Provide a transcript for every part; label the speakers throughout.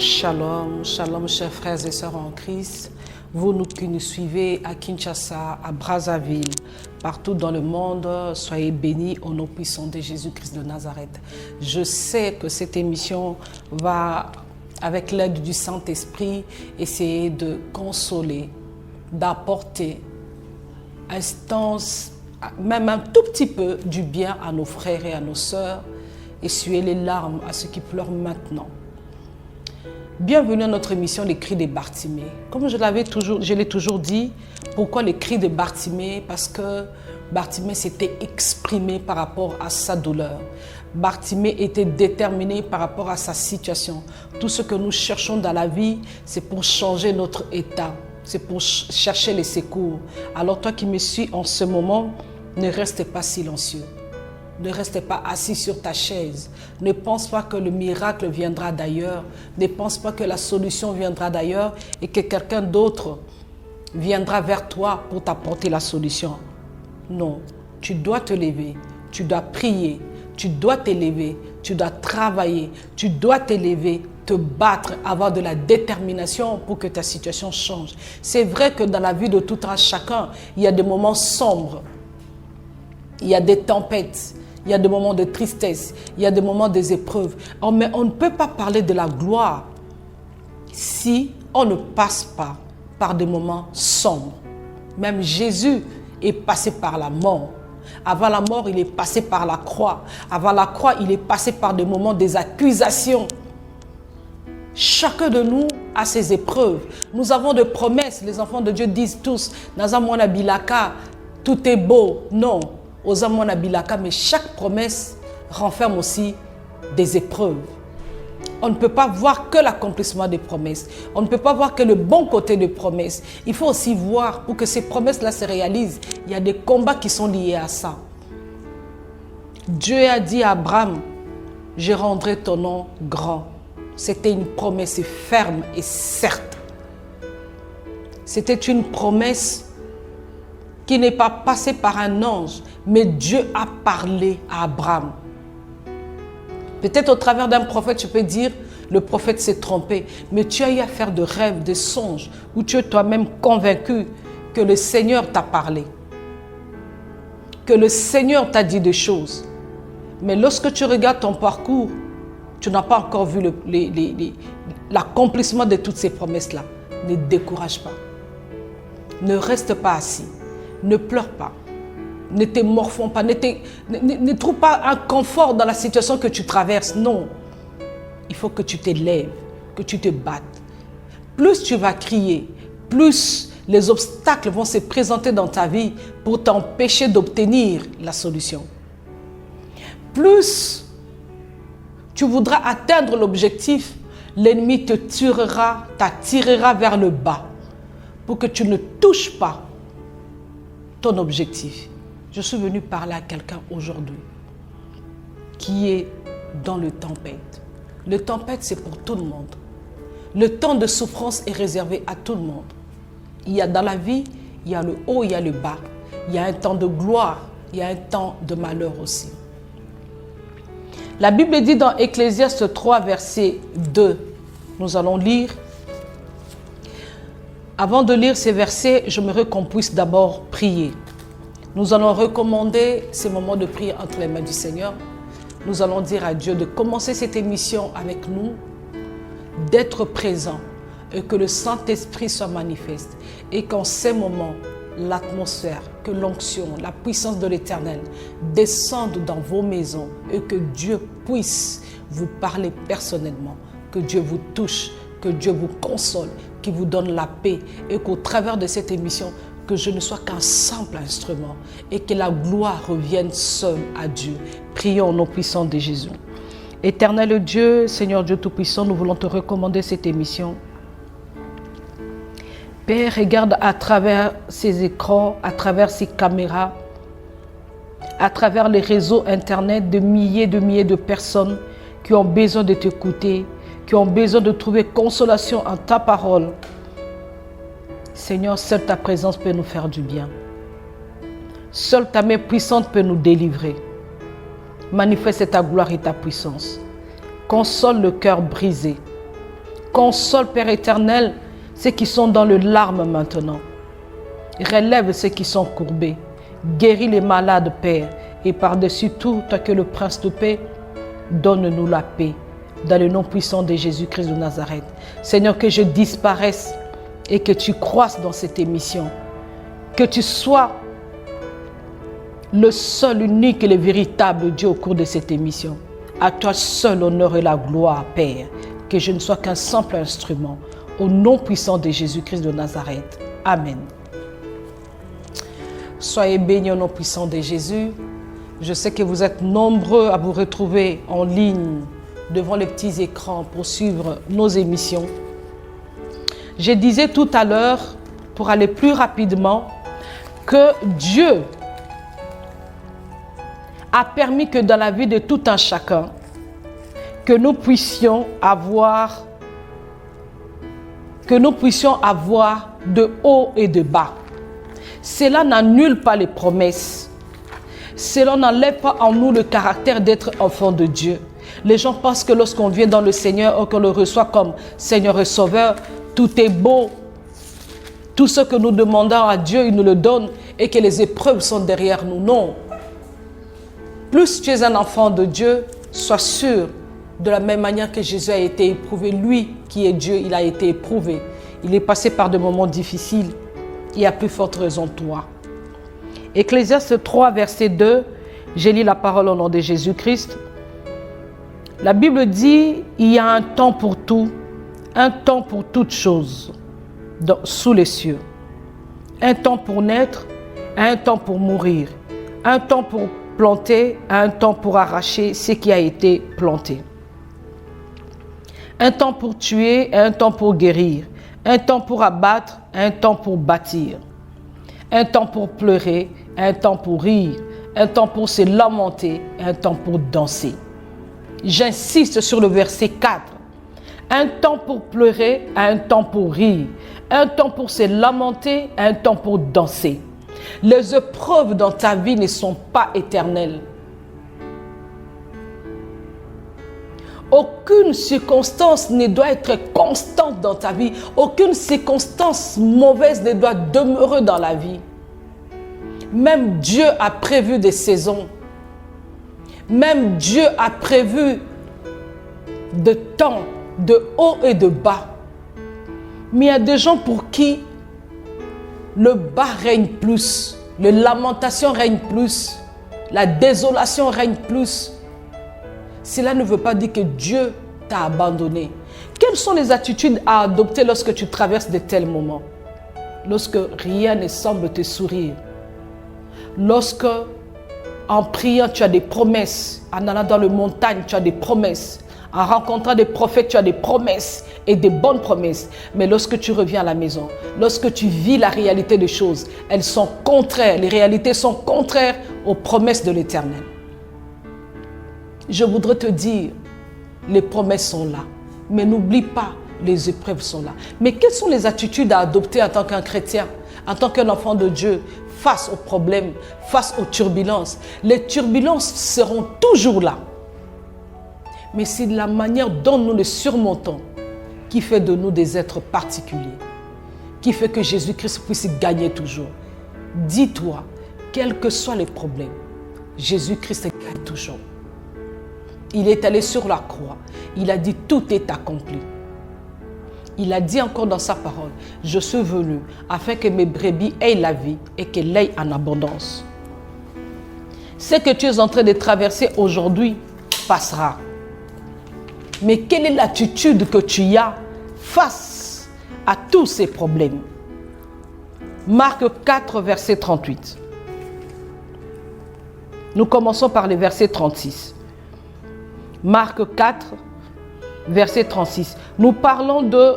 Speaker 1: Shalom, shalom chers frères et sœurs en Christ, vous qui nous suivez à Kinshasa, à Brazzaville, partout dans le monde, soyez bénis au nom puissant de Jésus-Christ de Nazareth. Je sais que cette émission va, avec l'aide du Saint-Esprit, essayer de consoler, d'apporter instance, même un tout petit peu du bien à nos frères et à nos sœurs, essuyer les larmes à ceux qui pleurent maintenant. Bienvenue à notre émission Les Cris de Bartimée. Comme je l'ai toujours dit, pourquoi les cris de Bartimée? Parce que Bartimée s'était exprimé par rapport à sa douleur. Bartimée était déterminé par rapport à sa situation. Tout ce que nous cherchons dans la vie, c'est pour changer notre état. C'est pour chercher les secours. Alors toi qui me suis en ce moment, ne reste pas silencieux. Ne reste pas assis sur ta chaise. Ne pense pas que le miracle viendra d'ailleurs. Ne pense pas que la solution viendra d'ailleurs et que quelqu'un d'autre viendra vers toi pour t'apporter la solution. Non, tu dois te lever, tu dois prier, tu dois t'élever, tu dois travailler, tu dois t'élever, te battre, avoir de la détermination pour que ta situation change. C'est vrai que dans la vie de tout un chacun, il y a des moments sombres, il y a des tempêtes, il y a des moments de tristesse, il y a des moments des épreuves. Mais on ne peut pas parler de la gloire si on ne passe pas par des moments sombres. Même Jésus est passé par la mort. Avant la mort, il est passé par la croix. Avant la croix, il est passé par des moments des accusations. Chacun de nous a ses épreuves. Nous avons des promesses. Les enfants de Dieu disent tous, Nazamwana Bilaka, tout est beau. Non. Ozamwana Bilaka, mais chaque promesse renferme aussi des épreuves. On ne peut pas voir que l'accomplissement des promesses. On ne peut pas voir que le bon côté des promesses. Il faut aussi voir, pour que ces promesses-là se réalisent, il y a des combats qui sont liés à ça. Dieu a dit à Abraham, je rendrai ton nom grand. C'était une promesse ferme et certes. C'était une promesse qui n'est pas passée par un ange, mais Dieu a parlé à Abraham. Peut-être au travers d'un prophète, tu peux dire, le prophète s'est trompé, mais tu as eu à faire de rêves, de songes, où tu es toi-même convaincu que le Seigneur t'a parlé, que le Seigneur t'a dit des choses. Mais lorsque tu regardes ton parcours, tu n'as pas encore vu l'accomplissement de toutes ces promesses-là. Ne décourage pas. Ne reste pas assis. Ne pleure pas. Ne te morfonds pas. Ne trouve pas un confort dans la situation que tu traverses. Non. Il faut que tu t'élèves, que tu te battes. Plus tu vas crier, plus les obstacles vont se présenter dans ta vie pour t'empêcher d'obtenir la solution. Plus tu voudras atteindre l'objectif, l'ennemi te tuera, t'attirera vers le bas pour que tu ne touches pas ton objectif. Je suis venu parler à quelqu'un aujourd'hui qui est dans le tempête. Le tempête, c'est pour tout le monde. Le temps de souffrance est réservé à tout le monde. Il y a dans la vie, il y a le haut, il y a le bas. Il y a un temps de gloire, il y a un temps de malheur aussi. La Bible dit dans Ecclésiaste 3, verset 2, nous allons lire. Avant de lire ces versets, j'aimerais qu'on puisse d'abord prier. Nous allons recommander ces moments de prière entre les mains du Seigneur. Nous allons dire à Dieu de commencer cette émission avec nous, d'être présent et que le Saint-Esprit soit manifeste. Et qu'en ces moments, l'atmosphère, que l'onction, la puissance de l'Éternel descende dans vos maisons et que Dieu puisse vous parler personnellement, que Dieu vous touche, que Dieu vous console, qu'il vous donne la paix et qu'au travers de cette émission, que je ne sois qu'un simple instrument et que la gloire revienne seule à Dieu. Prions au nom puissant de Jésus. Éternel Dieu, Seigneur Dieu Tout-Puissant, nous voulons te recommander cette émission. Père, regarde à travers ces écrans, à travers ces caméras, à travers les réseaux Internet de milliers de personnes qui ont besoin de t'écouter, qui ont besoin de trouver consolation en ta parole. Seigneur, seule ta présence peut nous faire du bien. Seule ta main puissante peut nous délivrer. Manifeste ta gloire et ta puissance. Console le cœur brisé. Console, Père éternel, ceux qui sont dans le larme maintenant. Relève ceux qui sont courbés. Guéris les malades, Père. Et par-dessus tout, toi que le Prince de paix, donne-nous la paix. Dans le nom puissant de Jésus-Christ de Nazareth. Seigneur, que je disparaisse et que tu croisses dans cette émission. Que tu sois le seul, unique et le véritable Dieu au cours de cette émission. À toi seul l'honneur et la gloire, Père. Que je ne sois qu'un simple instrument. Au nom puissant de Jésus-Christ de Nazareth. Amen. Soyez bénis au nom puissant de Jésus. Je sais que vous êtes nombreux à vous retrouver en ligne devant les petits écrans pour suivre nos émissions. Je disais tout à l'heure, pour aller plus rapidement, que Dieu a permis que dans la vie de tout un chacun, que nous puissions avoir de haut et de bas. Cela n'annule pas les promesses. Cela n'enlève pas en nous le caractère d'être enfant de Dieu. Les gens pensent que lorsqu'on vient dans le Seigneur ou qu'on le reçoit comme Seigneur et Sauveur, tout est beau. Tout ce que nous demandons à Dieu, il nous le donne et que les épreuves sont derrière nous. Non. Plus tu es un enfant de Dieu, sois sûr, de la même manière que Jésus a été éprouvé, lui qui est Dieu, il a été éprouvé. Il est passé par des moments difficiles et à plus forte raison toi. Ecclésiaste 3, verset 2, j'ai lu la parole au nom de Jésus-Christ. La Bible dit, il y a un temps pour tout, un temps pour toutes choses sous les cieux. Un temps pour naître, un temps pour mourir, un temps pour planter, un temps pour arracher ce qui a été planté. Un temps pour tuer, un temps pour guérir, un temps pour abattre, un temps pour bâtir. Un temps pour pleurer, un temps pour rire, un temps pour se lamenter, un temps pour danser. J'insiste sur le verset 4. Un temps pour pleurer, un temps pour rire, un temps pour se lamenter, un temps pour danser. Les épreuves dans ta vie ne sont pas éternelles. Aucune circonstance ne doit être constante dans ta vie. Aucune circonstance mauvaise ne doit demeurer dans la vie. Même Dieu a prévu des saisons. Même Dieu a prévu de temps, de haut et de bas. Mais il y a des gens pour qui le bas règne plus, la lamentation règne plus, la désolation règne plus. Cela ne veut pas dire que Dieu t'a abandonné. Quelles sont les attitudes à adopter lorsque tu traverses de tels moments? Lorsque rien ne semble te sourire. Lorsque, en priant, tu as des promesses. En allant dans les montagnes, tu as des promesses. En rencontrant des prophètes, tu as des promesses et des bonnes promesses. Mais lorsque tu reviens à la maison, lorsque tu vis la réalité des choses, elles sont contraires. Les réalités sont contraires aux promesses de l'Éternel. Je voudrais te dire, les promesses sont là. Mais n'oublie pas, les épreuves sont là. Mais quelles sont les attitudes à adopter en tant qu'un chrétien, en tant qu'un enfant de Dieu, face aux problèmes, face aux turbulences? Les turbulences seront toujours là. Mais c'est la manière dont nous les surmontons qui fait de nous des êtres particuliers, qui fait que Jésus-Christ puisse gagner toujours. Dis-toi, quels que soient les problèmes, Jésus-Christ gagne toujours. Il est allé sur la croix. Il a dit, tout est accompli. Il a dit encore dans sa parole, je suis venu afin que mes brebis aient la vie et qu'elles l'aient en abondance. Ce que tu es en train de traverser aujourd'hui passera. Mais quelle est l'attitude que tu as face à tous ces problèmes? Marc 4, verset 38. Nous commençons par le verset 36. Marc 4, verset 36. Nous parlons de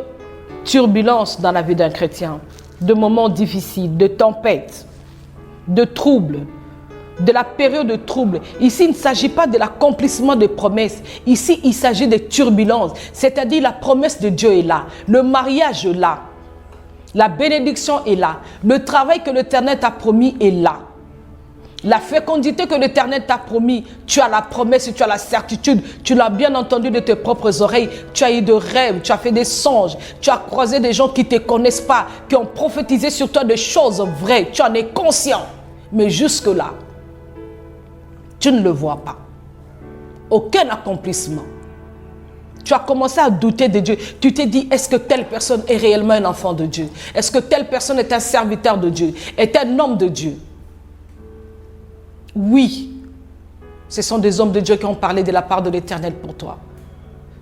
Speaker 1: turbulence dans la vie d'un chrétien, de moments difficiles, de tempêtes, de troubles, de la période de troubles. Ici, il ne s'agit pas de l'accomplissement des promesses. Ici, il s'agit de turbulences. C'est-à-dire la promesse de Dieu est là. Le mariage est là. La bénédiction est là. Le travail que l'Éternel t'a promis est là. La fécondité que l'Éternel t'a promis, tu as la promesse et tu as la certitude. Tu l'as bien entendu de tes propres oreilles. Tu as eu de rêves, tu as fait des songes. Tu as croisé des gens qui ne te connaissent pas, qui ont prophétisé sur toi des choses vraies. Tu en es conscient. Mais jusque-là, tu ne le vois pas. Aucun accomplissement. Tu as commencé à douter de Dieu. Tu t'es dit, est-ce que telle personne est réellement un enfant de Dieu? Est-ce que telle personne est un serviteur de Dieu? Est un homme de Dieu? Oui, ce sont des hommes de Dieu qui ont parlé de la part de l'Éternel pour toi.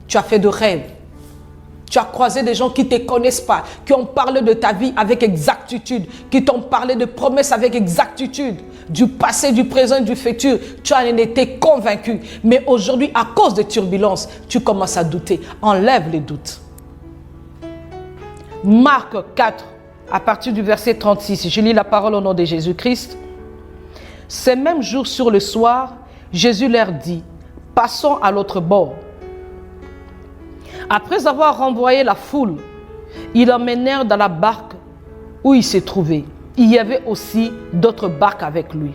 Speaker 1: Tu as fait de rêves. Tu as croisé des gens qui ne te connaissent pas, qui ont parlé de ta vie avec exactitude, qui t'ont parlé de promesses avec exactitude, du passé, du présent, du futur. Tu en étais convaincu. Mais aujourd'hui, à cause des turbulences, tu commences à douter. Enlève les doutes. Marc 4, à partir du verset 36, je lis la parole au nom de Jésus-Christ. Ces mêmes jours sur le soir, Jésus leur dit, passons à l'autre bord. Après avoir renvoyé la foule, ils l'emmenèrent dans la barque où il se trouvait. Il y avait aussi d'autres barques avec lui.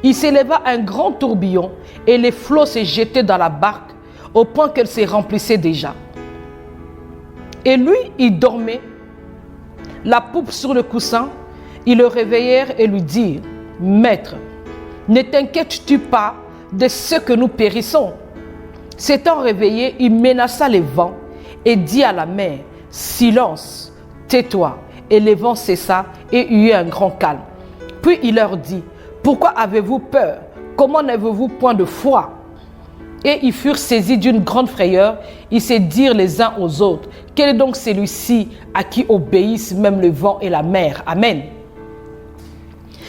Speaker 1: Il s'éleva un grand tourbillon et les flots se jetaient dans la barque au point qu'elle se remplissait déjà. Et lui, il dormait, la poupe sur le coussin. Ils le réveillèrent et lui dirent, « Maître, ne t'inquiètes-tu pas de ce que nous périssons ?» S'étant réveillé, il menaça les vents et dit à la mer, « Silence, tais-toi. » Et les vents cessa et il y eut un grand calme. Puis il leur dit, « Pourquoi avez-vous peur? Comment n'avez-vous point de foi ?» Et ils furent saisis d'une grande frayeur. Ils se dirent les uns aux autres, « Quel est donc celui-ci à qui obéissent même le vent et la mer? » Amen.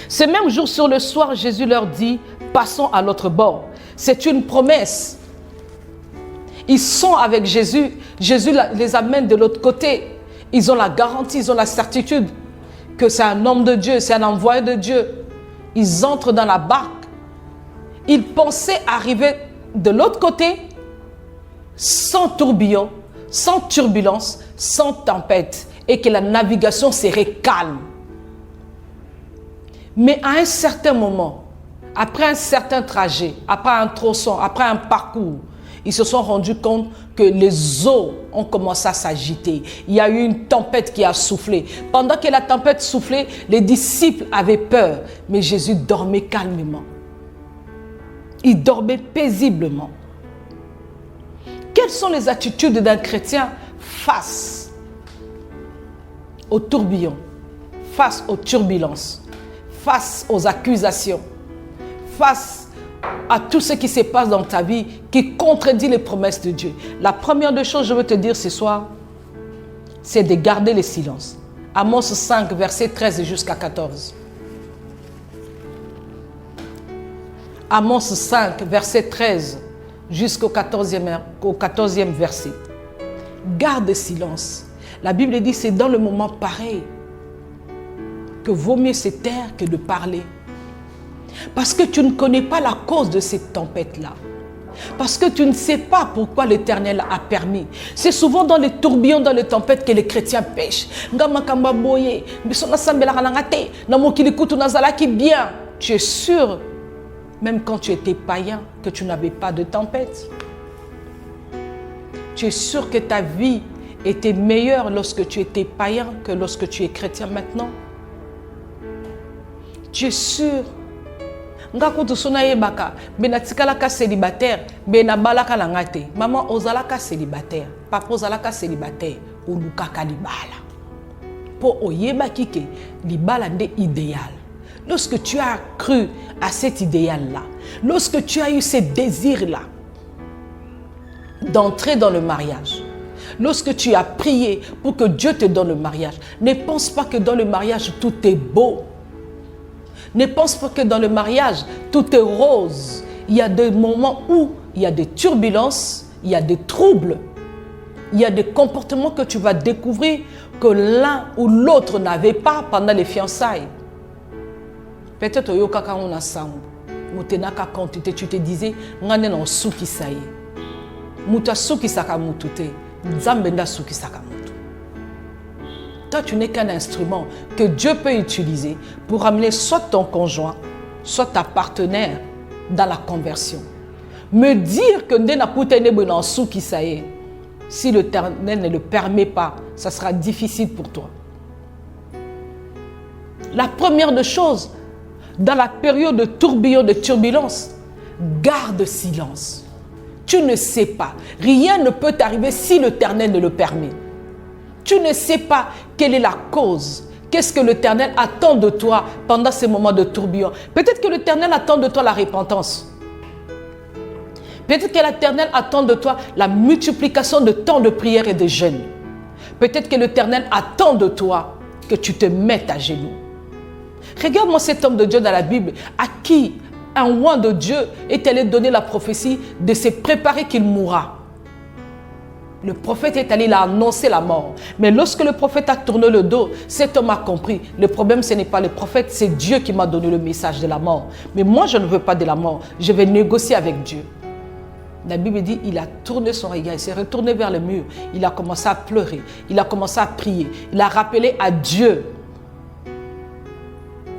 Speaker 1: Ce même jour sur le soir, Jésus leur dit, « Passons à l'autre bord. » C'est une promesse. Ils sont avec Jésus. Jésus les amène de l'autre côté. Ils ont la garantie, ils ont la certitude que c'est un homme de Dieu, c'est un envoyé de Dieu. Ils entrent dans la barque. Ils pensaient arriver de l'autre côté sans tourbillon, sans turbulence, sans tempête et que la navigation serait calme. Mais à un certain moment, après un certain trajet, après un tronçon, après un parcours, ils se sont rendus compte que les eaux ont commencé à s'agiter. Il y a eu une tempête qui a soufflé. Pendant que la tempête soufflait, les disciples avaient peur, mais Jésus dormait calmement. Il dormait paisiblement. Quelles sont les attitudes d'un chrétien face au tourbillon, face aux turbulences, face aux accusations, face à tout ce qui se passe dans ta vie qui contredit les promesses de Dieu? La première des choses que je veux te dire ce soir, c'est de garder le silence. Amos 5, verset 13 jusqu'à 14. Amos 5, verset 13 jusqu'au 14e verset. Garde le silence. La Bible dit, c'est dans le moment pareil que vaut mieux se taire que de parler. Parce que tu ne connais pas la cause de cette tempête-là. Parce que tu ne sais pas pourquoi l'Éternel a permis. C'est souvent dans les tourbillons, dans les tempêtes que les chrétiens pêchent. Tu es sûr, même quand tu étais païen, que tu n'avais pas de tempête. Tu es sûr que ta vie était meilleure lorsque tu étais païen que lorsque tu es chrétien maintenant. Tu es sûr. Ngako tusuna yebaka benatikala célibataire benabalaka langate maman ozalaka célibataire papa ozalaka célibataire olukaka libala po oyebaki ke libala nde idéal. Lorsque tu as cru à cet idéal là, lorsque tu as eu ce désir là d'entrer dans le mariage, lorsque tu as prié pour que Dieu te donne le mariage, ne pense pas que dans le mariage tout est beau. Ne pense pas que dans le mariage, tout est rose. Il y a des moments où il y a des turbulences, il y a des troubles, il y a des comportements que tu vas découvrir que l'un ou l'autre n'avait pas pendant les fiançailles. Peut-être que tu as ensemble, tu te disais, ngane na souki saye. Muta souki saka mutute, nzambenda souki saka mutu. Toi, tu n'es qu'un instrument que Dieu peut utiliser pour amener soit ton conjoint, soit ta partenaire dans la conversion. Me dire que Ndena Poutene Benansou qui ça est, si l'Éternel ne le permet pas, ça sera difficile pour toi. La première des choses, dans la période de tourbillon, de turbulence, garde silence. Tu ne sais pas. Rien ne peut t'arriver si l'Éternel ne le permet. Tu ne sais pas quelle est la cause. Qu'est-ce que l'Éternel attend de toi pendant ces moments de tourbillon? Peut-être que l'Éternel attend de toi la repentance. Peut-être que l'Éternel attend de toi la multiplication de temps de prière et de jeûne. Peut-être que l'Éternel attend de toi que tu te mettes à genoux. Regarde-moi cet homme de Dieu dans la Bible à qui un roi de Dieu est allé donner la prophétie de se préparer qu'il mourra. Le prophète est allé, il a annoncé la mort. Mais lorsque le prophète a tourné le dos, cet homme a compris. Le problème, ce n'est pas le prophète, c'est Dieu qui m'a donné le message de la mort. Mais moi, je ne veux pas de la mort. Je vais négocier avec Dieu. La Bible dit, il a tourné son regard, il s'est retourné vers le mur. Il a commencé à pleurer, il a commencé à prier. Il a rappelé à Dieu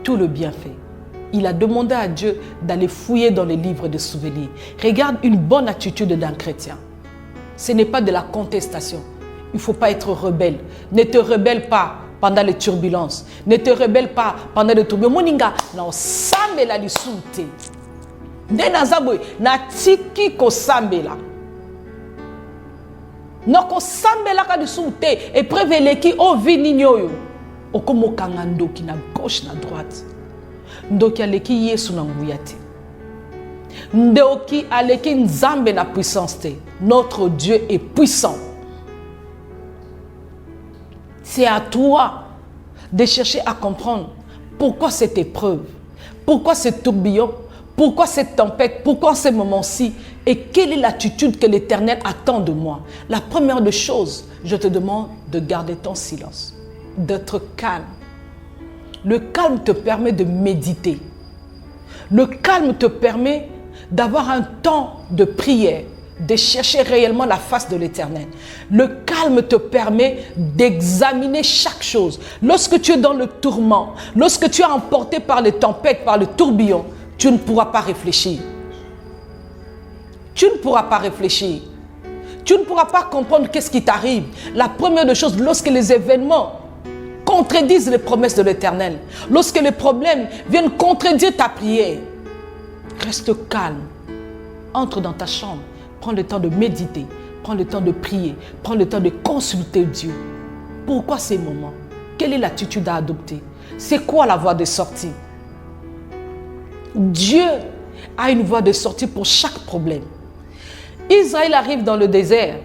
Speaker 1: tout le bienfait. Il a demandé à Dieu d'aller fouiller dans les livres de souvenirs. Regarde une bonne attitude d'un chrétien. Ce n'est pas de la contestation. Il ne faut pas être rebelle. Ne te rebelle pas pendant les turbulences. Ne te rebelle pas pendant les tourbillons. Moninga, non, sambela li soute. Ndena zaboy, na tiki ko sambela. Non ko sambela ka li soute. Et prévele ki o vini nyoyo. Okomo kangando ki na gauche na droite. Ndoki aleki Yesu na nguya te. Ndoki aleki Nzambe na puissance te. Notre Dieu est puissant. C'est à toi de chercher à comprendre pourquoi cette épreuve, pourquoi ce tourbillon, pourquoi cette tempête, pourquoi ces moments-ci et quelle est l'attitude que l'Éternel attend de moi. La première des choses, je te demande de garder ton silence, d'être calme. Le calme te permet de méditer. Le calme te permet d'avoir un temps de prière, de chercher réellement la face de l'Éternel. Le calme te permet d'examiner chaque chose. Lorsque tu es dans le tourment, lorsque tu es emporté par les tempêtes, par le tourbillon, tu ne pourras pas réfléchir. Tu ne pourras pas réfléchir. Tu ne pourras pas comprendre qu'est-ce qui t'arrive. La première des choses, lorsque les événements contredisent les promesses de l'Éternel, lorsque les problèmes viennent contredire ta prière, reste calme. Entre dans ta chambre. Prends le temps de méditer. Prends le temps de prier. Prends le temps de consulter Dieu. Pourquoi ces moments? Quelle est l'attitude à adopter? C'est quoi la voie de sortie? Dieu a une voie de sortie pour chaque problème. Israël arrive dans le désert.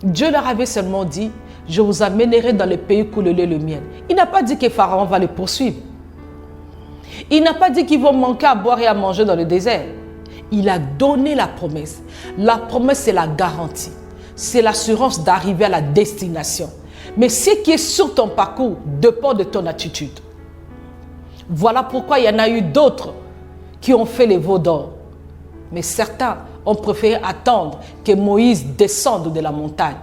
Speaker 1: Dieu leur avait seulement dit, je vous amènerai dans le pays où le lait et le miel. Il n'a pas dit que Pharaon va les poursuivre. Il n'a pas dit qu'ils vont manquer à boire et à manger dans le désert. Il a donné la promesse. La promesse, c'est la garantie. C'est l'assurance d'arriver à la destination. Mais ce qui est sur ton parcours dépend de ton attitude. Voilà pourquoi il y en a eu d'autres qui ont fait les veaux d'or. Mais certains ont préféré attendre que Moïse descende de la montagne.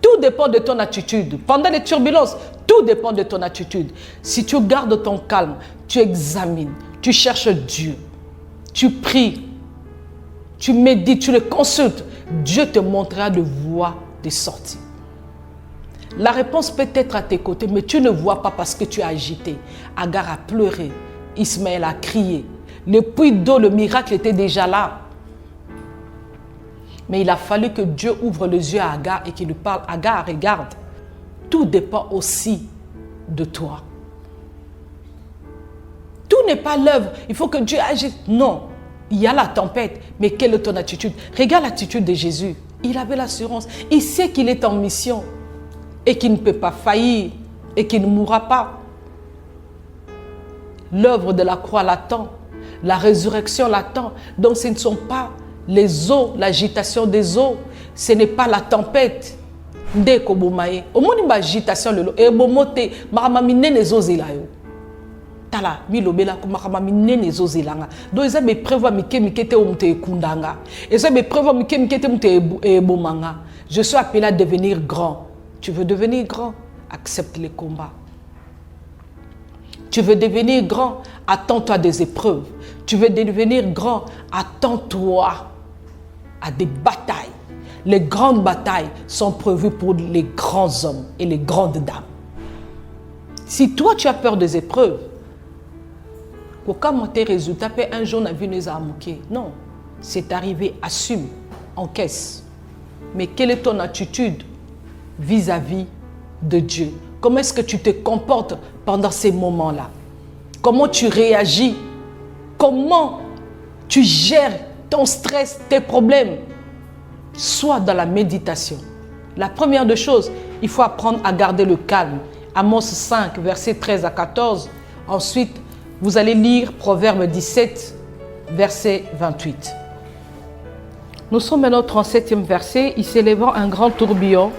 Speaker 1: Tout dépend de ton attitude. Pendant les turbulences, tout dépend de ton attitude. Si tu gardes ton calme, tu examines, tu cherches Dieu, tu pries, tu médites, tu le consultes, Dieu te montrera de voies de sortie. La réponse peut être à tes côtés, mais tu ne vois pas parce que tu es agité. Agar a pleuré, Ismaël a crié. Le puits d'eau, le miracle était déjà là. Mais il a fallu que Dieu ouvre les yeux à Agar et qu'il lui parle. Agar, regarde, tout dépend aussi de toi. Tout n'est pas l'œuvre. Il faut que Dieu agisse. Non, il y a la tempête, mais quelle est ton attitude? Regarde l'attitude de Jésus. Il avait l'assurance. Il sait qu'il est en mission et qu'il ne peut pas faillir et qu'il ne mourra pas. L'œuvre de la croix l'attend. La résurrection l'attend. Donc ce ne sont pas les eaux, l'agitation des eaux. Ce n'est pas la tempête. Ndeko bomaye. Au moins une agitation le et bomote maramamine les eaux zelayo. Tala mi lobela ko maramamine les eaux zelanga. Donc ils avaient prévu mikete omte kundanga. Ils avaient prévu mikete omte bomanga. Je suis appelé à devenir grand. Tu veux devenir grand? Accepte les combats. Tu veux devenir grand, attends-toi à des épreuves. Tu veux devenir grand, attends-toi à des batailles. Les grandes batailles sont prévues pour les grands hommes et les grandes dames. Si toi tu as peur des épreuves, tes résultats peut un jour n'a vu nous amoquer. Non, c'est arrivé, assume, encaisse. Mais quelle est ton attitude vis-à-vis de Dieu? Comment est-ce que tu te comportes pendant ces moments-là? Comment tu réagis? Comment tu gères ton stress, tes problèmes? Sois dans la méditation. La première des choses, il faut apprendre à garder le calme. Amos 5, versets 13 à 14. Ensuite, vous allez lire Proverbe 17, verset 28. Nous sommes maintenant au 37e verset. Il s'élevant un grand tourbillon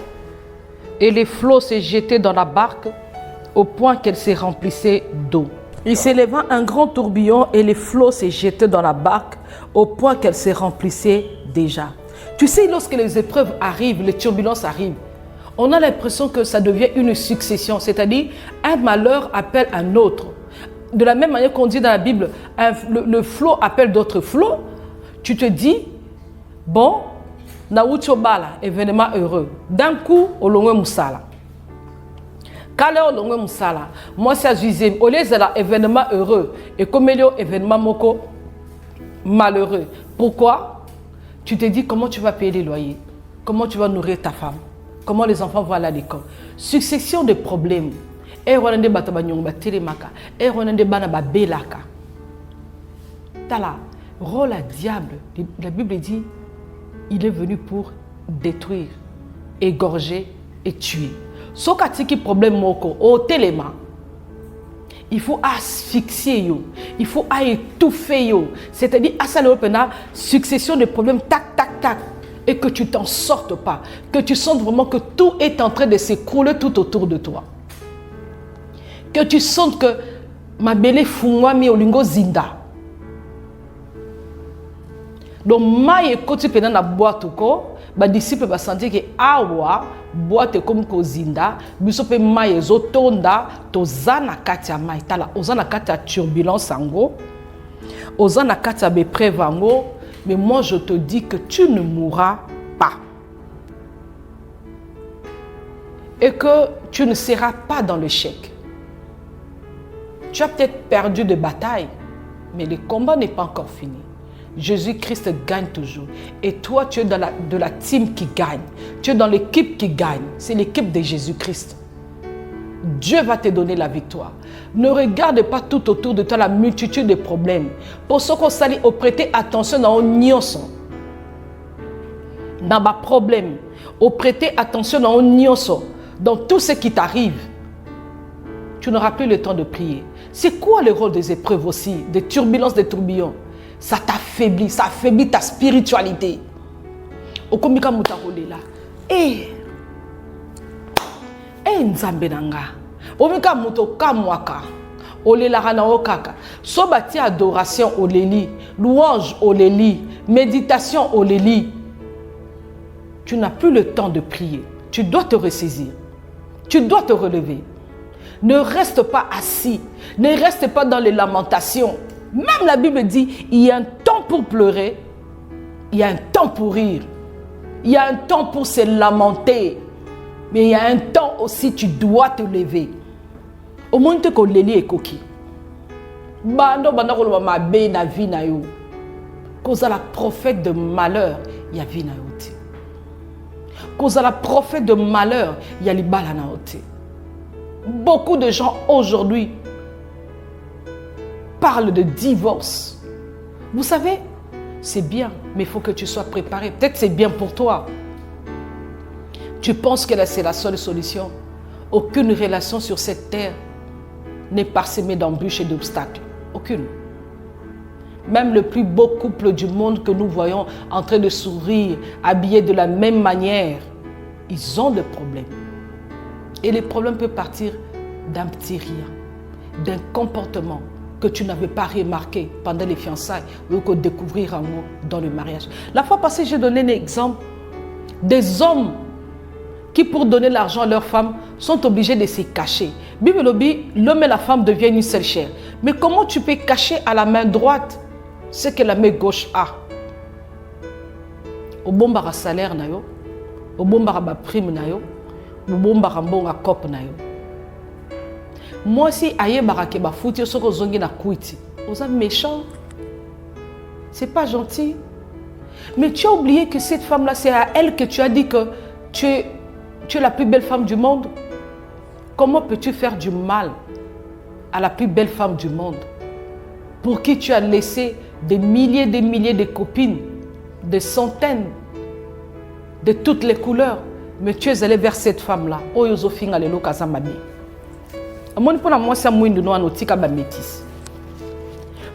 Speaker 1: et les flots se jetaient dans la barque au point qu'elle se remplissait d'eau. Il s'élevant un grand tourbillon et les flots se jetaient dans la barque au point qu'elle se remplissait déjà. Tu sais, lorsque les épreuves arrivent, les turbulences arrivent, on a l'impression que ça devient une succession, c'est-à-dire un malheur appelle un autre. De la même manière qu'on dit dans la Bible, le flot appelle d'autres flots, tu te dis, bon, Naoutchobala, événement heureux. D'un coup, au long Moussala. Quand au long Moussala, moi c'est Azuzim, au lieu de l'événement heureux, et comme il y a événement moko malheureux. Pourquoi? Tu te dis comment tu vas payer les loyers, comment tu vas nourrir ta femme, comment les enfants vont aller à l'école. Succession de problèmes. Et on a des batabanyong télémaka, et on a des banaba belaka. Tala, rôle à diable. La Bible dit, il est venu pour détruire, égorger et tuer. So katiki problème moko au téléma. Il faut asphyxier yo, il faut étouffer yo. C'est-à-dire à ça l'opéra, succession de problèmes tac tac tac et que tu t'en sortes pas, que tu sentes vraiment que tout est en train de s'écrouler tout autour de toi. Que tu sentes que ma belle fungwa mi olingo zinda. Donc maïe côté pendant la boîte ko, ba disciple ba sentir que awa boîte comme ko zinda, biso pe maïe zotonda to zana katia maï tala ozana katia turbulence ango, ozana katia be prévango, mais moi je te dis que tu ne mourras pas. Et que tu ne seras pas dans l'échec. Tu as peut-être perdu de bataille, mais le combat n'est pas encore fini. Jésus-Christ gagne toujours. Et toi, tu es dans de la team qui gagne. Tu es dans l'équipe qui gagne. C'est l'équipe de Jésus-Christ. Dieu va te donner la victoire. Ne regarde pas tout autour de toi la multitude de problèmes. Pour ce qu'on s'allie, au prêter attention dans un nyonson. Dans ma problème. Au prêter attention dans un nyonson. Dans tout ce qui t'arrive. Tu n'auras plus le temps de prier. C'est quoi le rôle des épreuves aussi, des turbulences, des tourbillons? Ça t'affaiblit, ça affaiblit ta spiritualité. Okomika mutakole là. Nzambe nanga. Omika mutoka mwaka. Olela na okaka. Sobati adoration oleli, louange oleli, méditation oleli. Tu n'as plus le temps de prier. Tu dois te ressaisir. Tu dois te relever. Ne reste pas assis. Ne reste pas dans les lamentations. Même la Bible dit, il y a un temps pour pleurer, il y a un temps pour rire, il y a un temps pour se lamenter, mais il y a un temps aussi, tu dois te lever. Au moins, tu es leli et coquille. Bando bando ma be na vie na yo. Cause la prophète de malheur, il y a vie na yo. Cause la prophète de malheur, il y a les bala na yo. Beaucoup de gens aujourd'hui parle de divorce. Vous savez, c'est bien, mais il faut que tu sois préparé. Peut-être c'est bien pour toi. Tu penses que c'est la seule solution. Aucune relation sur cette terre n'est parsemée d'embûches et d'obstacles. Aucune. Même le plus beau couple du monde que nous voyons en train de sourire, habillés de la même manière, ils ont des problèmes. Et les problèmes peuvent partir d'un petit rien, d'un comportement que tu n'avais pas remarqué pendant les fiançailles ou que découvrir en haut dans le mariage. La fois passée, j'ai donné un exemple des hommes qui pour donner l'argent à leurs femmes sont obligés de se cacher. Bible dit, l'homme et la femme deviennent une seule chair. Mais comment tu peux cacher à la main droite ce que la main gauche a? Au bon bar salaire na yo, au bon bar prime na yo, au bon bar mbonga cop na yo. Moi si aye barake ba fouti soko zongi na kuiti. Vous êtes méchant. C'est pas gentil. Mais tu as oublié que cette femme-là, c'est à elle que tu as dit que tu es la plus belle femme du monde. Comment peux-tu faire du mal à la plus belle femme du monde pour qui tu as laissé des milliers de copines, des centaines, de toutes les couleurs, mais tu es allé vers cette femme-là. Oh, Yosofine, allélo, Kazamabi. Moi, pour moi, c'est moi, nous avons otika ba métis.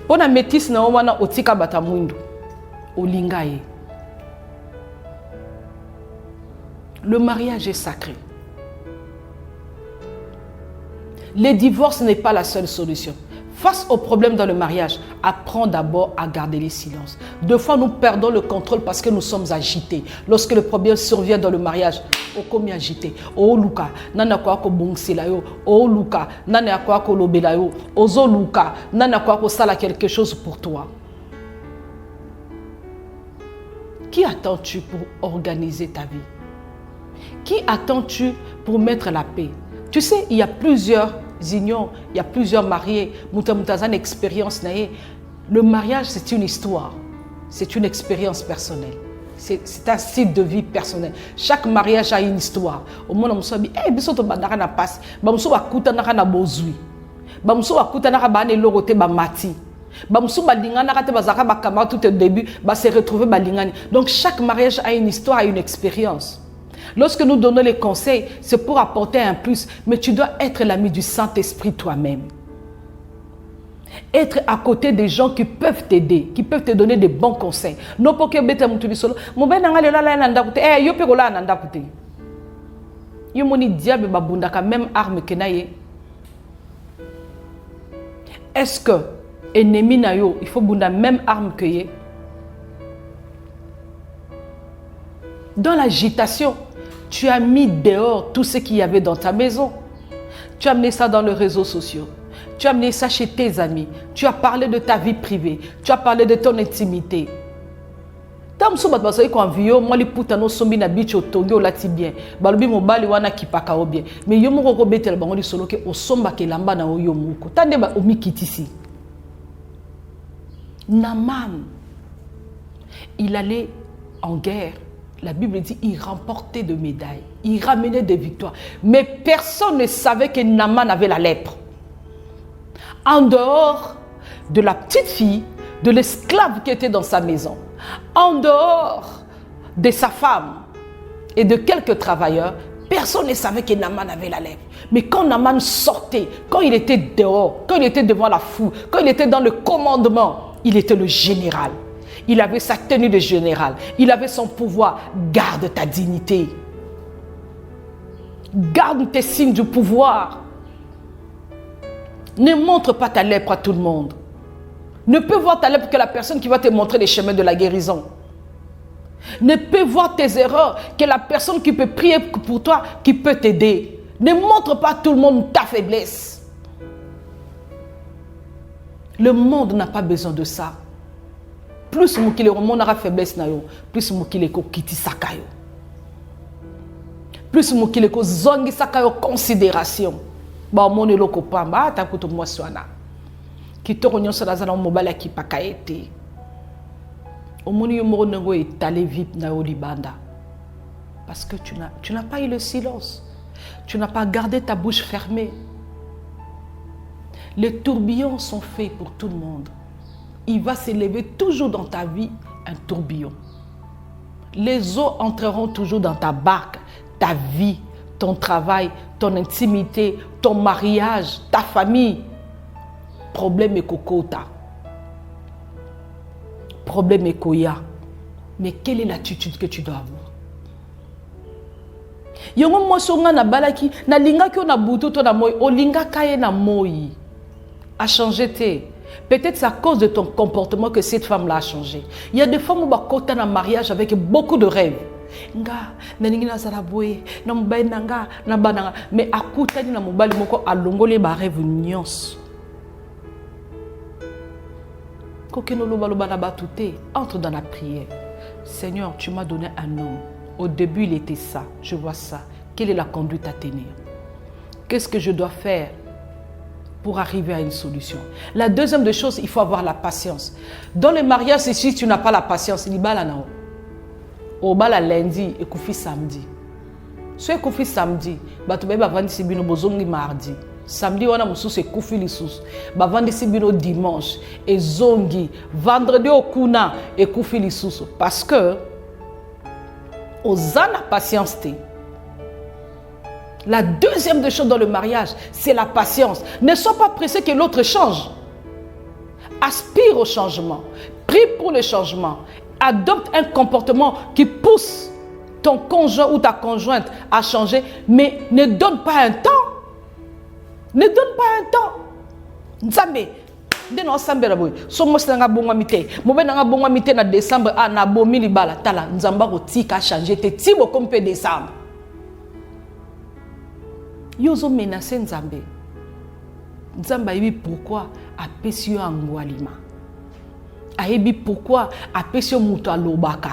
Speaker 1: Pour la métis, nous avons otika bata mundo, olingaye. Le mariage est sacré. Le divorce n'est pas la seule solution. Face aux problèmes dans le mariage, apprends d'abord à garder les silences. Deux fois, nous perdons le contrôle parce que nous sommes agités. Lorsque le problème survient dans le mariage, oh, comme agité. Oh, Luka, nana kwa ko bongsela yo. Oh, Luka, nana kwa ko lobela yo. Ozo Luka, nana kwa ko sala quelque chose pour toi. Qui attends-tu pour organiser ta vie? Qui attends-tu pour mettre la paix? Tu sais, il y a plusieurs unions, il y a plusieurs mariés. Moutamutazan expérience naie. Le mariage, c'est une histoire. C'est une expérience personnelle. C'est un style de vie personnel. Chaque mariage a une histoire. Au monde, on se dit, eh, bisoto bandara na passe. Bamso akuta na kana bozui. Bamso akuta na kabane lorote ba mati. Bamso balingana kate bazaka ba kama tout au début, ba se retrouver balingani. Donc chaque mariage a une histoire, a une expérience. Lorsque nous donnons les conseils, c'est pour apporter un plus, mais tu dois être l'ami du Saint-Esprit toi-même. Être à côté des gens qui peuvent t'aider, qui peuvent te donner des bons conseils. Non pas que bete mutu bisolo, mo ben ngale la nanda kute, eh yo pe ko la nanda kute. Yo moni diable babunda ka même arme que naye. Est-ce que ennemi na yo, il faut bunda même arme que ye? Dans l'agitation, tu as mis dehors tout ce qu'il y avait dans ta maison. Tu as amené ça dans les réseaux sociaux. Tu as amené ça chez tes amis. Tu as parlé de ta vie privée. Tu as parlé de ton intimité. Tam soubat basoy ko envio moi li putano sombi na bicho tongo lati bien. Balobi mobali wana kipaka o bien. Mais yo moko ko betel bango li solo ke osomba ke lamba na oyo muko. Tande ba omikitisi. Naaman, il allait en guerre. La Bible dit il remportait des médailles, il ramenait des victoires. Mais personne ne savait que Naaman avait la lèpre. En dehors de la petite fille, de l'esclave qui était dans sa maison, en dehors de sa femme et de quelques travailleurs, personne ne savait que Naaman avait la lèpre. Mais quand Naaman sortait, quand il était dehors, quand il était devant la foule, quand il était dans le commandement, il était le général. Il avait sa tenue de général. Il avait son pouvoir. Garde ta dignité. Garde tes signes du pouvoir. Ne montre pas ta lèpre à tout le monde. Ne peut voir ta lèpre que la personne qui va te montrer les chemins de la guérison. Ne peut voir tes erreurs que la personne qui peut prier pour toi, qui peut t'aider. Ne montre pas à tout le monde ta faiblesse. Le monde n'a pas besoin de ça. Plus mukile mon aura faiblesse na yo, plus mukile ko kiti sakayo. Plus mukile ko zongi sakayo considération. Ba mon eloko pamba ta kuto mwaswana. Kitoko nyonso lazana mobala ki pakaete. Omoni yo mo ngo etale vip na yo libanda. Parce que tu n'as pas eu le silence. Tu n'as pas gardé ta bouche fermée. Les tourbillons sont faits pour tout le monde. Il va s'élever toujours dans ta vie un tourbillon. Les eaux entreront toujours dans ta barque, ta vie, ton travail, ton intimité, ton mariage, ta famille. Problème est kokota. Problème est koya. Mais quelle est l'attitude que tu dois avoir? Yongo mo songa na balaki na linga ki na butu to na moi o linga kaye na moi a changé te. Peut-être c'est à cause de ton comportement que cette femme-là a changé. Il y a des femmes qui ont un mariage avec beaucoup de rêves. nga naningi nazala boye na mobali nanga na bananga mais akutani na mobali moko alongoli ba rêve nyonso kokeno loba na batute entre dans la prière. Seigneur, tu m'as donné un homme. Au début, il était ça. Je vois ça. Quelle est la conduite à tenir? Qu'est-ce que je dois faire pour arriver à une solution? La deuxième des choses, il faut avoir la patience. Dans les mariages, si tu n'as pas la patience, il y a là. Au bal lundi et koufi samedi. Si tu koufi samedi, tu vas vendre si bino bozongi mardi. Samedi, on a moussous et koufi lissous. Bah vendre si bino dimanche et zongi. Vendredi au kuna et koufi lissous. Parce que aux ans la patience. La deuxième des choses dans le mariage, c'est la patience. Ne sois pas pressé que l'autre change. Aspire au changement. Prie pour le changement. Adopte un comportement qui pousse ton conjoint ou ta conjointe à changer, mais ne donne pas un temps. Ne donne pas un temps. Nzambe, ndeno asambera boy. Somo sanga bongwa mité. Mobe nanga bongwa mité na décembre na bomi libala tala. Nzamba ko tika changer te tibo comme pe décembre. Yozo menacé Nzambe. Nzamba yebi pourquoi apesi yo angwalima. Ayebi pourquoi apesi yo muto alobaka.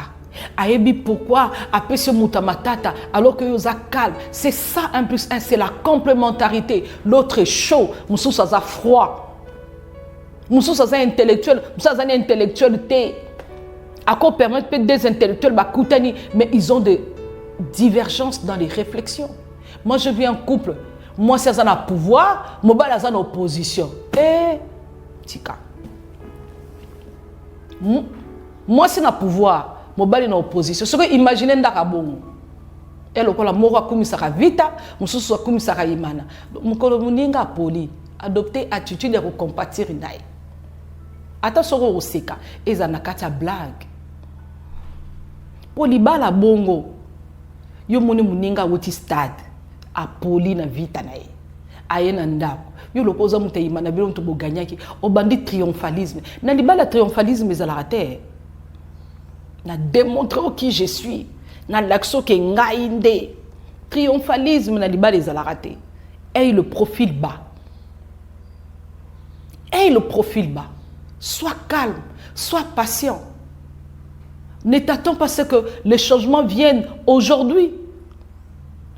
Speaker 1: Ayebi pourquoi apesi yo muto matata alors que yoza calme. C'est ça 1 plus 1, c'est la complémentarité. L'autre est chaud, musu ça froid. Musu ça intellectuel, musu ça intellectualité. À quoi permettre peut des intellectuels bakutani mais ils ont des divergences dans les réflexions. Moi, je vis en couple. Moi, c'est un pouvoir. Moi, c'est une opposition. Eh, tika. Moi, c'est un pouvoir. Moi, c'est une opposition. Ce que imaginez ndakabongo. Elle okola moko akumisaka vita, mususu akumisaka imana. Mukolo muninga poli. Adopter attitude de compatir nae. Ata soko oseka. Eza nakata blague. Poli bala bongo. Yo moni muninga wuti stade. A poli na vita na ye ayena ndako yo lokoza mutayima na bilo mtubo ganyaki obandi triomphalisme na libala triomphalisme ezalaka te na démontrer qui je suis na l'action ke ngai nde triomphalisme na libala ezalaka te et le profil bas sois calme, sois patient, ne t'attends pas à ce que les changements viennent aujourd'hui.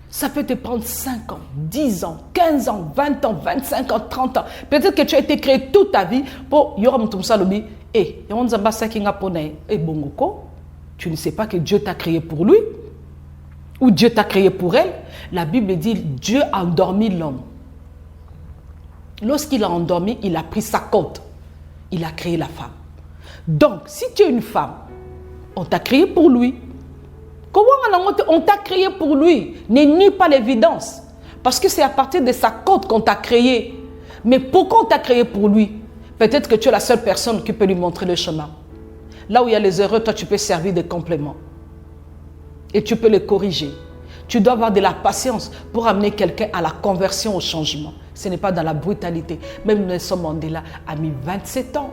Speaker 1: Ça peut te prendre 5 ans, 10 ans, 15 ans, 20 ans, 25 ans, 30 ans. Peut-être que tu as été créé toute ta vie pour Yoram Tumsalobi. Et tu ne sais pas que Dieu t'a créé pour lui ou Dieu t'a créé pour elle. La Bible dit Dieu a endormi l'homme. Lorsqu'il a endormi, il a pris sa côte. Il a créé la femme. Donc, si tu es une femme, on t'a créé pour lui. Comment on t'a créé pour lui? Ne nie pas l'évidence. Parce que c'est à partir de sa côte qu'on t'a créé. Mais pourquoi on t'a créé pour lui? Peut-être que tu es la seule personne qui peut lui montrer le chemin. Là où il y a les erreurs, toi tu peux servir de complément. Et tu peux les corriger. Tu dois avoir de la patience pour amener quelqu'un à la conversion au changement. Ce n'est pas dans la brutalité. Même Nelson Mandela a mis 27 ans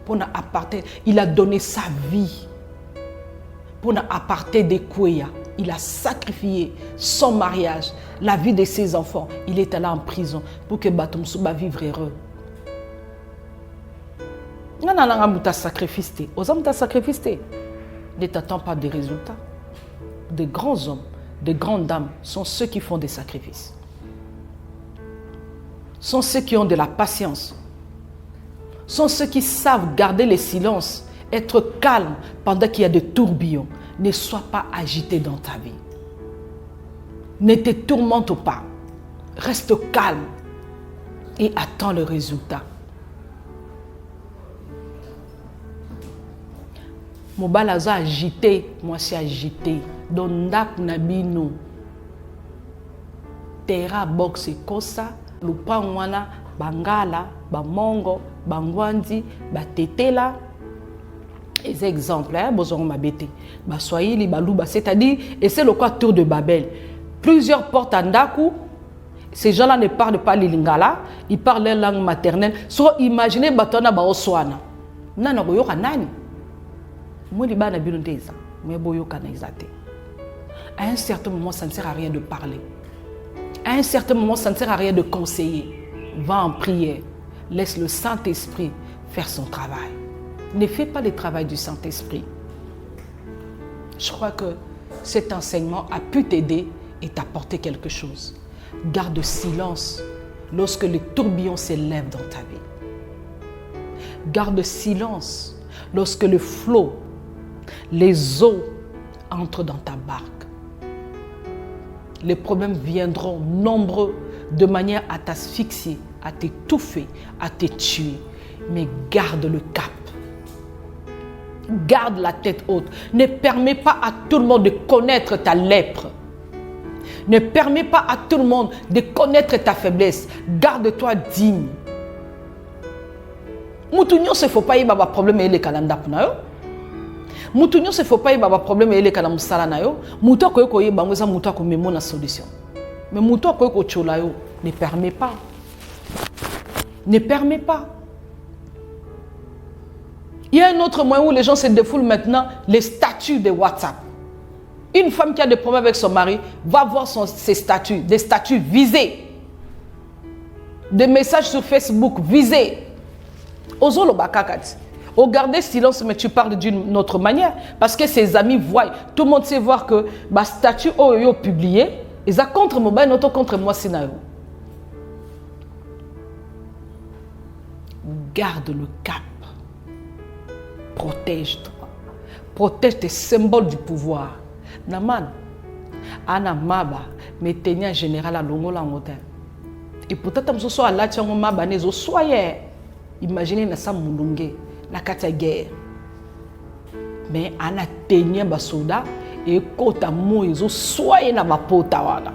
Speaker 1: pour appartenir. Il a donné sa vie pour appartenir des Kouya. Il a sacrifié son mariage, la vie de ses enfants. Il est allé en prison pour que Batum Souba vive heureux. Ne t'attends pas des résultats. De grands hommes, de grandes dames sont ceux qui font des sacrifices. Sont ceux qui ont de la patience. Sont ceux qui savent garder le silence, être calme pendant qu'il y a des tourbillons. Ne sois pas agité dans ta vie. Ne te tourmente pas. Reste calme et attends le résultat. Mon balaza agité, moi c'est agité. Dondak nabino. Terra boxe kosa, lupangwana, bangala, bamongo, bangwandi, batetela. Les exemples, bozongo mabete. Baswahili, baluba, c'est-à-dire, et c'est le quoi tour de Babel. Plusieurs portes à Ndaku. Ces gens-là ne parlent pas le lingala, ils parlent leur langue maternelle. Soit imaginez batona ba oswana. Nana goyoka nani. Moi li bana bino ndeza. Mais boyo kana exaté. À un certain moment, ça ne sert à rien de parler. À un certain moment, ça ne sert à rien de conseiller. Va en prière. Laisse le Saint-Esprit faire son travail. Ne fais pas le travail du Saint-Esprit. Je crois que cet enseignement a pu t'aider et t'apporter quelque chose. Garde silence lorsque les tourbillons s'élèvent dans ta vie. Garde silence lorsque le flot, les eaux entrent dans ta barque. Les problèmes viendront nombreux de manière à t'asphyxier, à t'étouffer, à te tuer. Mais garde le cap. Garde la tête haute. Ne permets pas à tout le monde de connaître ta lèpre. Ne permets pas à tout le monde de connaître ta faiblesse. Garde-toi digne. Moutounion, il ne faut pas y avoir problème avec les calendars. Moutounion, il ne faut pas y avoir problème avec les calendars. Moutoua ko y bango ça moutoua ko memo na solution. Mais moutoua ko cholayo ne permet pas. Ne permet pas. Il y a un autre moyen où les gens se défoulent maintenant, les statuts de WhatsApp. Une femme qui a des problèmes avec son mari va voir ses statuts, des statuts visés. Des messages sur Facebook visés. Ozo lo bakakati. Au garder silence, mais tu parles d'une autre manière. Parce que ses amis voient. Tout le monde sait voir que ma statut est publié. Ils ont contre moi, non contre moi. Garde le cap. Protège-toi. Protège tes symboles du pouvoir. Naman, Anna Maba, mais tenir général à Longola Motel. Et peut-être que ce soit là, tu as un Maba, ne soyez. Imaginez na sa mulunge, na kata guerre. Mais Anna tenir basoda et kota moizo soyez na bapota wana.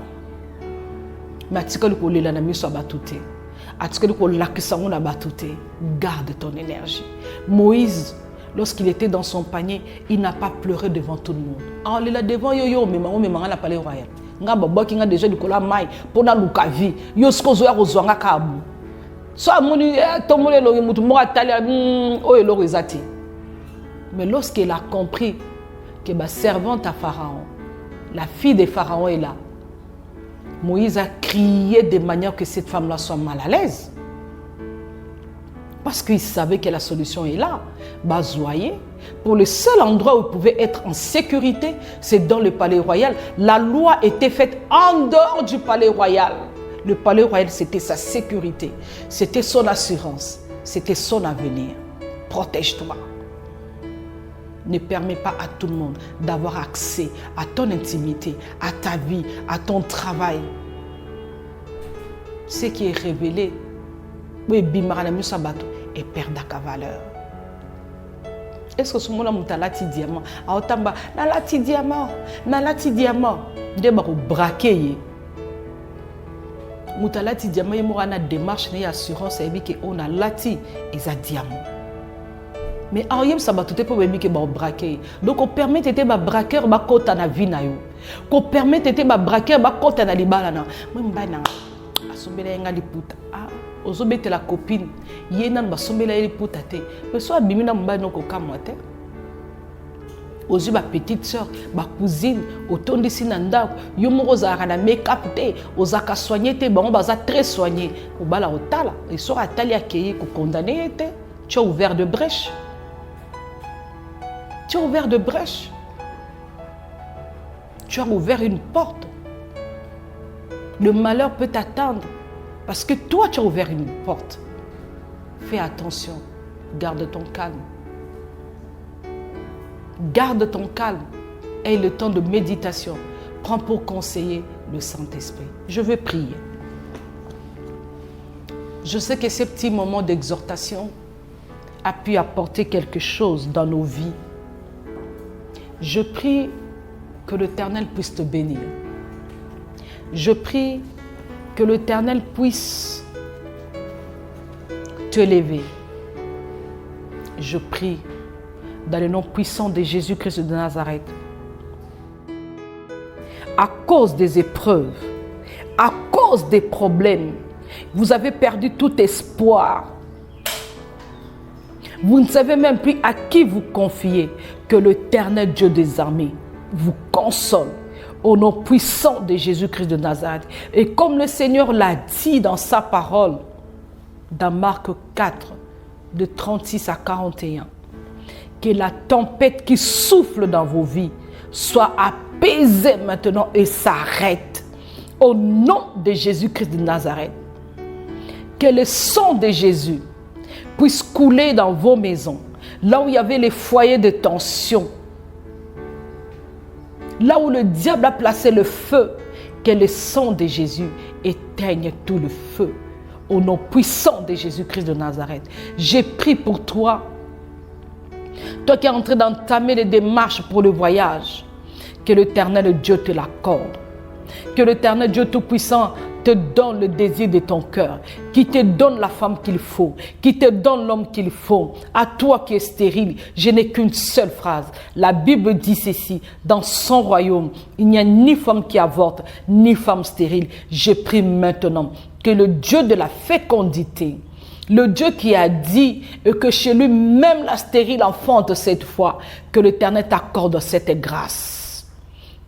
Speaker 1: Mais atikali ko lela na miso abatute. Atikali ko lakisa ngona batute. Garde ton énergie. Moïse, lorsqu'il était dans son panier, il n'a pas pleuré devant tout le monde. Ah, il est là devant yo, mais maman n'a pas les royal. Nga baba qui a déjà du cola mai pour na lukavi. Yo sko zo ya kozwanga kabu. So amoni tomole lo mutu mo atali o elo ezati. Mais lorsqu'il a compris que ma servante à Pharaon, la fille de Pharaon est là, Moïse a crié de manière que cette femme-là soit mal à l'aise. Parce qu'il savait que la solution est là. Bazoyer, pour le seul endroit où il pouvait être en sécurité, c'est dans le palais royal. La loi était faite en dehors du palais royal. Le palais royal, c'était sa sécurité. C'était son assurance. C'était son avenir. Protège-toi. Ne permets pas à tout le monde d'avoir accès à ton intimité, à ta vie, à ton travail. Ce qui est révélé, oui, bimarana sabato et perd sa valeur. Est-ce que ce moment-là, tu as lati diamant? Ah, tamba, na lati diamant, na lati diamant. De ba ko braquer. Muta lati diamant, il y a une démarche, une assurance, et que on a lati et ça diamant. Mais en yem sabato te pour que ba braquer. Donc on permet de te ba braquer ba kota na vie na yo. Qu'on permet de te ba braquer ba kota na libala na. Moi mbana asombela nga liputa. Ah, ozobete la copine. Yena ba sombela liputa te. Mais soit bimina mbana no ko kamwa te. Ozu ba petite sœur, ba cousine, otondisi na ndako, yo moko zaka na make-up te, ozaka soigner te, bango baza très soigné. Obala otala, et sera atali akeye ko condamner te. Tu as ouvert de brèche. Tu as ouvert de brèche. Tu as ouvert une porte. Le malheur peut t'attendre parce que toi, tu as ouvert une porte. Fais attention. Garde ton calme. Garde ton calme. Aie le temps de méditation. Prends pour conseiller le Saint-Esprit. Je veux prier. Je sais que ces petits moments d'exhortation a pu apporter quelque chose dans nos vies. Je prie que l'Éternel puisse te bénir. Je prie que l'Éternel puisse te lever. Je prie dans le nom puissant de Jésus-Christ de Nazareth. À cause des épreuves, à cause des problèmes, vous avez perdu tout espoir. Vous ne savez même plus à qui vous confier. Que l'Éternel Dieu des armées vous console au nom puissant de Jésus-Christ de Nazareth. Et comme le Seigneur l'a dit dans sa parole, dans Marc 4, de 36 à 41, que la tempête qui souffle dans vos vies soit apaisée maintenant et s'arrête. Au nom de Jésus-Christ de Nazareth. Que le sang de Jésus puisse couler dans vos maisons, là où il y avait les foyers de tension, là où le diable a placé le feu, que le sang de Jésus éteigne tout le feu. Au nom puissant de Jésus-Christ de Nazareth, j'ai prié pour toi, toi qui es en train d'entamer les démarches pour le voyage, que l'Éternel Dieu te l'accorde, que l'Éternel Dieu Tout-Puissant te donne le désir de ton cœur, qui te donne la femme qu'il faut, qui te donne l'homme qu'il faut. À toi qui es stérile, je n'ai qu'une seule phrase. La Bible dit ceci, dans son royaume, il n'y a ni femme qui avorte, ni femme stérile. Je prie maintenant que le Dieu de la fécondité, le Dieu qui a dit que chez lui, même la stérile enfante cette fois, que l'Éternel t'accorde cette grâce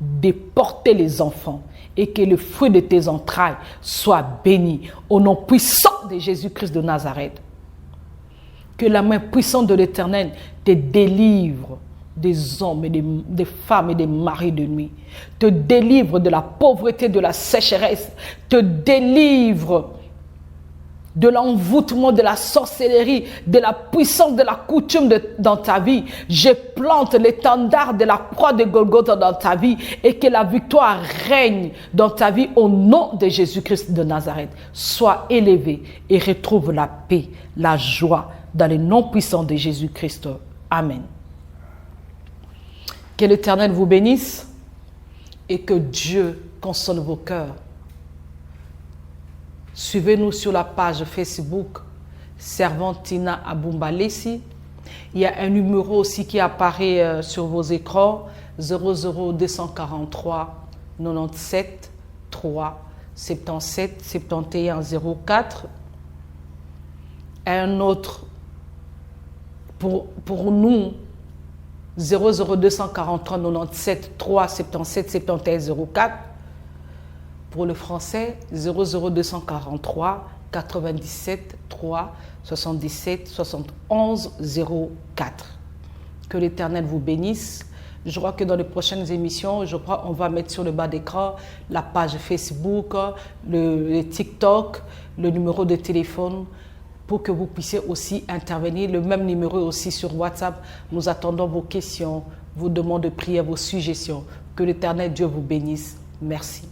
Speaker 1: de porter les enfants et que le fruit de tes entrailles soit béni au nom puissant de Jésus-Christ de Nazareth. Que la main puissante de l'Éternel te délivre des hommes et des femmes et des maris de nuit, te délivre de la pauvreté, de la sécheresse, te délivre de l'envoûtement, de la sorcellerie, de la puissance de la coutume dans ta vie. Je plante l'étendard de la croix de Golgotha dans ta vie et que la victoire règne dans ta vie au nom de Jésus-Christ de Nazareth. Sois élevé et retrouve la paix, la joie dans le nom puissant de Jésus-Christ. Amen. Que l'Éternel vous bénisse et que Dieu console vos cœurs. Suivez-nous sur la page Facebook Servantina Abumbalesi. Il y a un numéro aussi qui apparaît sur vos écrans 00243 97 3 77 71 04. Un autre pour nous 00243 97 3 77 71 04. Pour le français, 00243 97 3 77 71 04. Que l'Éternel vous bénisse. Je crois que dans les prochaines émissions, on va mettre sur le bas d'écran la page Facebook, le TikTok, le numéro de téléphone pour que vous puissiez aussi intervenir. Le même numéro aussi sur WhatsApp. Nous attendons vos questions, vos demandes de prière, vos suggestions. Que l'Éternel Dieu vous bénisse. Merci.